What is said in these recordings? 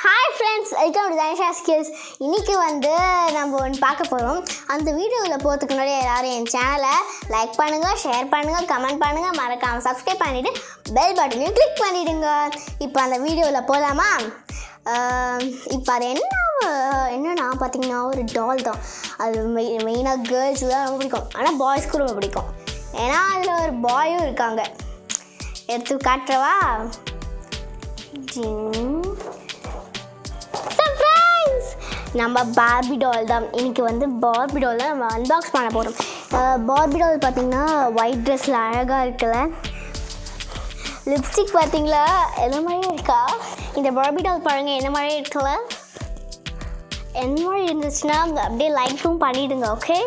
Hi friends, welcome to Tanisha skills. இன்னைக்கு நம்ம ஒன்று பார்க்க போகிறோம். அந்த வீடியோவில் போகிறதுக்கு முன்னாடி எல்லாரும் என் சேனலை லைக் பண்ணுங்கள், ஷேர் பண்ணுங்கள், கமெண்ட் பண்ணுங்கள், மறக்காமல் சப்ஸ்கிரைப் பண்ணிவிட்டு பெல் பட்டனையும் கிளிக் பண்ணிவிடுங்க. இப்போ அந்த வீடியோவில் போகலாமா? இப்போ அது என்னன்னா பார்த்தீங்கன்னா ஒரு டால் தான். அது மெயினாக கேர்ள்ஸுக்கு தான் ரொம்ப பிடிக்கும், ஆனால் பாய்ஸ்க்கு ரொம்ப பிடிக்கும். ஏன்னா அதில் ஒரு பாயும் இருக்காங்க. எடுத்து காட்டுறவா? நம்ம பார்பி டால் தான். இன்றைக்கி பார்பி டால் தான் நம்ம அன்பாக்ஸ் பண்ண போகிறோம். பார்பி டால் பார்த்திங்கன்னா ஒயிட் ட்ரெஸ்ஸில் அழகாக இருக்குல்ல. லிப்ஸ்டிக் பார்த்திங்களா என்ன மாதிரியே இருக்கா? இந்த பார்பி டால் பாருங்கள் என்ன மாதிரியே இருக்குல்ல. என்ன மாதிரி இருந்துச்சுன்னா அப்படியே லைக்கும் பண்ணிவிடுங்க. ஓகே,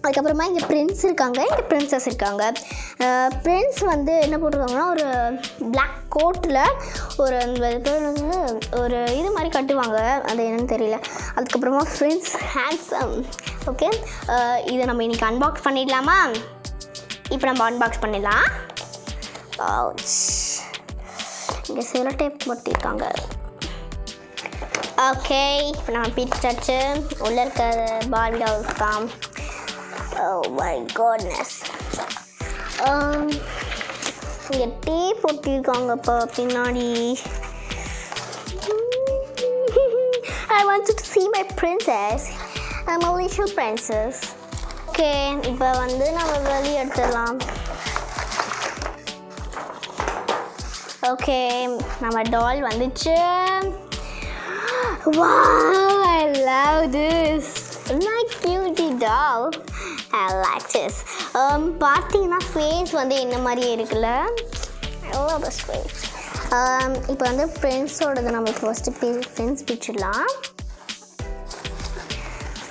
அதுக்கப்புறமா இங்கே பிரின்ஸ் இருக்காங்க, இங்கே பிரின்சஸ் இருக்காங்க. பிரின்ஸ் என்ன போட்டிருக்காங்கன்னா ஒரு பிளாக் கோட்டில் ஒரு இது மாதிரி கட்டுவாங்க, அது என்னன்னு தெரியல. அதுக்கப்புறமா பிரின்ஸ் ஹேண்ட்ஸம். ஓகே, இதை நம்ம இன்றைக்கி அன்பாக்ஸ் பண்ணிடலாமா? இப்போ நம்ம அன்பாக்ஸ் பண்ணிடலாம். இங்கே செலோ டேப் போட்டிருக்காங்க. ஓகே, இப்போ நம்ம பிரிச்சாச்சு. உள்ளே இருக்க பார்பி டால் தான். Oh my goodness. இங்கே டீ போட்டிருக்காங்கப்பா பின்னாடி. I wanted to see my princess. I'm a little princess. Okay, இப்போ நம்ம வெளியே எடுத்துடலாம். ஓகே, நம்ம டால் வந்துச்சு. Wow, I love this. My cutie doll. I like this. பார்த்தீங்கன்னா ஃபேஸ் என்ன மாதிரியே இருக்குல்ல. I love this face. இப்போ ஃப்ரெண்ட்ஸோடது நம்ம ஃபர்ஸ்ட்டு ஃப்ரெண்ட்ஸ் பிடிச்சிடலாம்.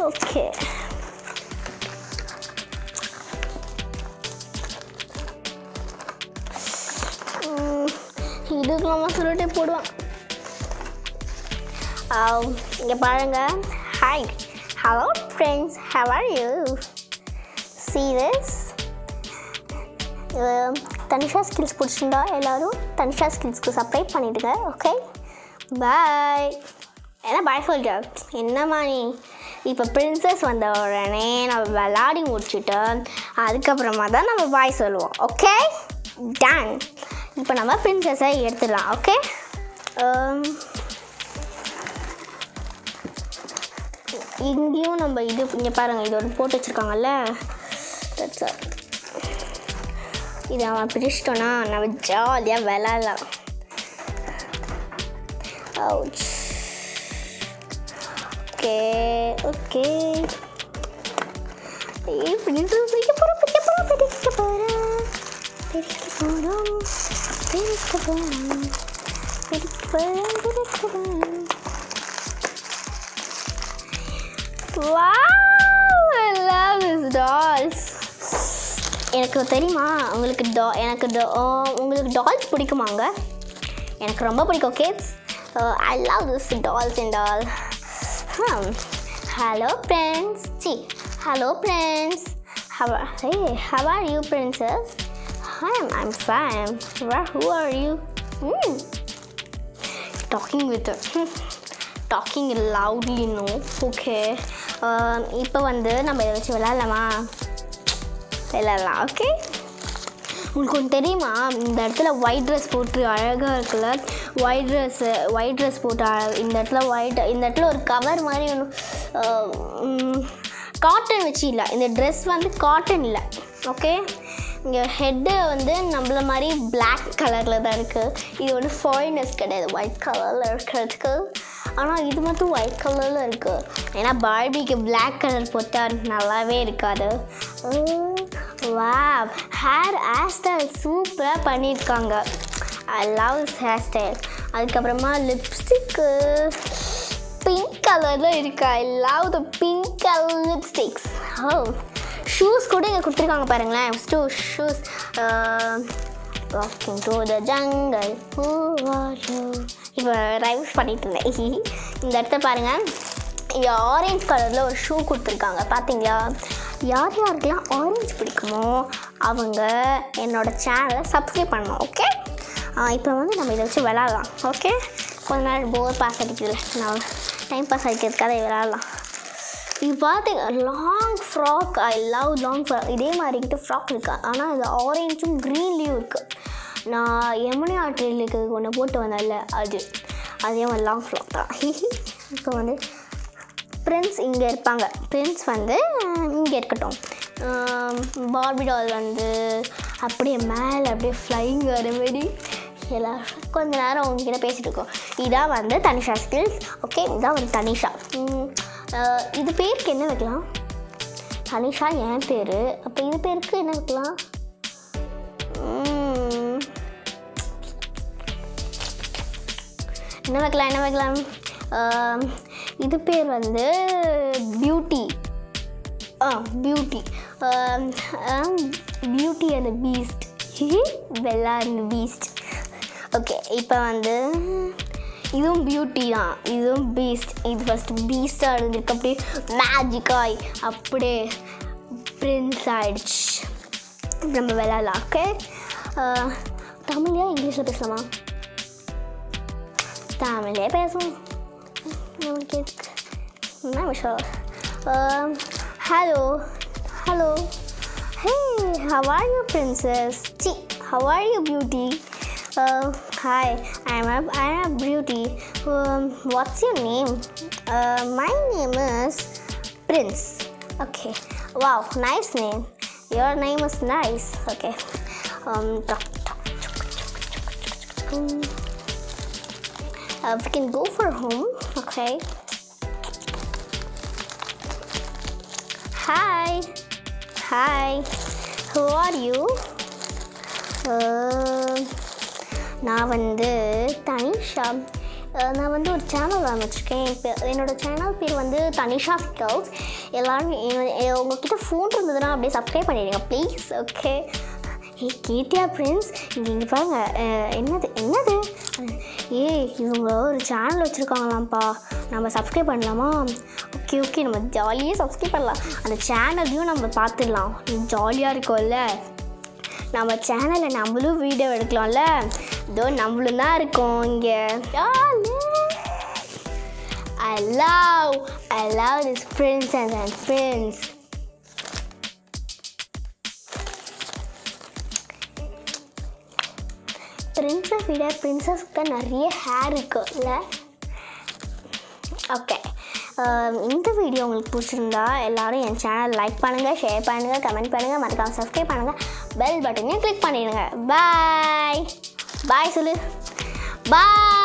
ஓகே, இதுக்கு நம்ம சொல்லிட்டே போடுவோம். இங்கே பாருங்கள். Hi, hello friends, how are you? See this? Tanisha skills பிடிச்சிருந்தா எல்லோரும் Tanisha skillsக்கு சப்ஸ்கிரைப் பண்ணிவிடுங்க. ஓகே, பாய். என்ன பாய் சொல்லிட்டு என்னம்மா நீ? இப்போ பிரின்சஸ் வந்த உடனே நம்ம விளையாடி முடிச்சுட்டு அதுக்கப்புறமா தான் நம்ம பாய் சொல்லுவோம். Okay, done. இப்போ நம்ம பிரின்சஸை எடுத்துடலாம். ஓகே, இங்கேயும் நம்ம இங்கே பாருங்கள், இது ஒன்று போட்டு வச்சுருக்காங்கல்ல. இதை நம்ம பிடிச்சிட்டோன்னா நம்ம ஜாலியாக விளாட்லாம். ஓகே ஓகே, பிடிக்க போகிறோம். Wow, I love these dolls. எனக்கு தெரியுமா உங்களுக்கு உங்களுக்கு டால்ஸ் பிடிக்குமாங்க? எனக்கு ரொம்ப பிடிக்கும் kids. I love this dolls and all. Hello friends. Hello friends. How are you princess? I'm fine. Who are you? Talking with her. Talking loudly, no. Okay, இப்போ நம்ம இதை வச்சு விளாட்லாமா? விளாட்லாம். ஓகே, உங்களுக்கு ஒன்று தெரியுமா? இந்த இடத்துல ஒயிட் ட்ரெஸ் போட்டு அழகாக இருக்குல்ல. ஒயிட் ட்ரெஸ் போட்டு இந்த இடத்துல ஒரு கவர் மாதிரி ஒன்று காட்டன் வச்சு இல்லை. இந்த ட்ரெஸ் காட்டன் இல்லை. ஓகே, இங்கே ஹெட்டு நம்மள மாதிரி பிளாக் கலரில் தான் இருக்குது. இது ஃபாரினர்ஸ் கிடையாது ஒயிட் கலரில் இருக்கிறதுக்கு. ஆனால் இது மட்டும் ஒயிட் கலரில் இருக்குது. ஏன்னா பார்பிக்கு பிளாக் கலர் போட்டால் நல்லாவே இருக்காது. வாவ், ஹேர் ஸ்டைல் சூப்பராக பண்ணியிருக்காங்க. I love this hair style. அதுக்கப்புறமா லிப்ஸ்டிக்கு பிங்க் கலரில் இருக்குது. I love the pink colour lipsticks. Shoes கூட இங்கே கொடுத்துருக்காங்க பாருங்களேன். Shoes. Walking through the jungle, who are you? இப்போ ரைம்ஸ் பண்ணிட்டு இருந்தேன். இந்த இடத்த பாருங்கள், இங்கே ஆரஞ்சு கலரில் ஒரு ஷூ கொடுத்துருக்காங்க. பார்த்தீங்களா? யாருக்கெல்லாம் ஆரஞ்சு பிடிக்குமோ அவங்க என்னோடய சேனலை சப்ஸ்கிரைப் பண்ணணும். ஓகே, இப்போ வந்து நம்ம இதை வச்சு விளாட்லாம். ஓகே, கொஞ்ச நேரம் போர் பாஸ் அடிக்குதுல்ல, நான் டைம் பாஸ் அடிக்கிறதுக்காக விளாட்லாம். இது பார்த்திங்க long frock. I love long frock. இதே மாதிரிக்கிட்ட ஃப்ராக் இருக்குது, ஆனால் இது ஆரஞ்சும் க்ரீன்லேயும் இருக்குது. நான் யமுனை ஆற்றில் இருக்கிறது ஒன்று போட்டு வந்தேன்ல, அதே மாதிரி லாங் ஃப்ராக் தான். இப்போ வந்து பிரின்ஸ் இங்கே இருப்பாங்க. பிரின்ஸ் வந்து இங்கே இருக்கட்டும். பார்பி டால் வந்து அப்படியே மேலே அப்படியே ஃப்ளைங் வர மாரி எல்லோரும் கொஞ்ச நேரம் அவங்கக்கிட்ட பேசிகிட்டு இருக்கோம். இதான் வந்து தனிஷா ஸ்கில்ஸ். ஓகே, இதான் வந்து தனிஷா. இது பேருக்கு என்ன வைக்கலாம்? தனிஷா என் பேர். அப்போ இது பேருக்கு என்ன வைக்கலாம்? என்ன வைக்கலாம்? இது பேர் வந்து beauty. Beauty and Beast. Bella and Beast. Okay, இப்போ வந்து இதுவும் பியூட்டி தான், இதுவும் பீஸ்ட். இது ஃபஸ்ட்டு பீஸ்டாக இருந்துருக்கு, அப்படியே மேஜிக்காய் அப்படியே பிரின்ஸ் ஆகிடுச்சு. நம்ம விளாட்லாம். ஓகே, தமிழ்லையா இங்கிலீஷில் பேசலாமா? தமிழே பேசுவோம். நம்மளுக்கு எதுக்கு என்ன விஷயம்? hello, hey, how are you princess? How are you beauty? Hi, I'm a beauty. What's your name? My name is Prince. Okay, wow, nice name. Your name is nice. Okay, we can go for home. Okay. Hi, who are you? நான் வந்து தனிஷா. நான் வந்து ஒரு channel ஆரம்பிச்சிருக்கேன். என்னோடய channel பேர் வந்து Tanisha skills. எல்லோரும் உங்கள்கிட்ட ஃபோன் இருந்ததுன்னா அப்படியே சப்ஸ்கிரைப் பண்ணிடுங்க ப்ளீஸ். ஓகே. கேட்டியா ஃப்ரெண்ட்ஸ், இங்கே பாருங்க. என்னது இவங்க ஒரு சேனல் வச்சுருக்காங்களாம்ப்பா, நம்ம சப்ஸ்கிரைப் பண்ணலாமா? ஓகே, நம்ம ஜாலியாக சப்ஸ்கிரைப் பண்ணலாம். அந்த சேனல்லையும் நம்ம பார்த்துடலாம். ஜாலியாக இருக்கும்ல. நம்ம சேனலில் நம்மளும் வீடியோ எடுக்கலாம்ல. இதோ நம்மளும் தான் இருக்கோம் இங்கே. I love this princess and prince. பிரின்ஸை விட பிரின்சஸ்க்கு நிறைய ஹேர் இருக்குல்ல. ஓகே, இந்த வீடியோ உங்களுக்கு பிடிச்சிருந்தா எல்லோரும் என் சேனல் லைக் பண்ணுங்கள், ஷேர் பண்ணுங்கள், கமெண்ட் பண்ணுங்கள், மறக்காம சப்ஸ்கிரைப் பண்ணுங்கள், பெல் பட்டனையும் கிளிக் பண்ணிடுங்க. பாய் சொல்லு. பாய்.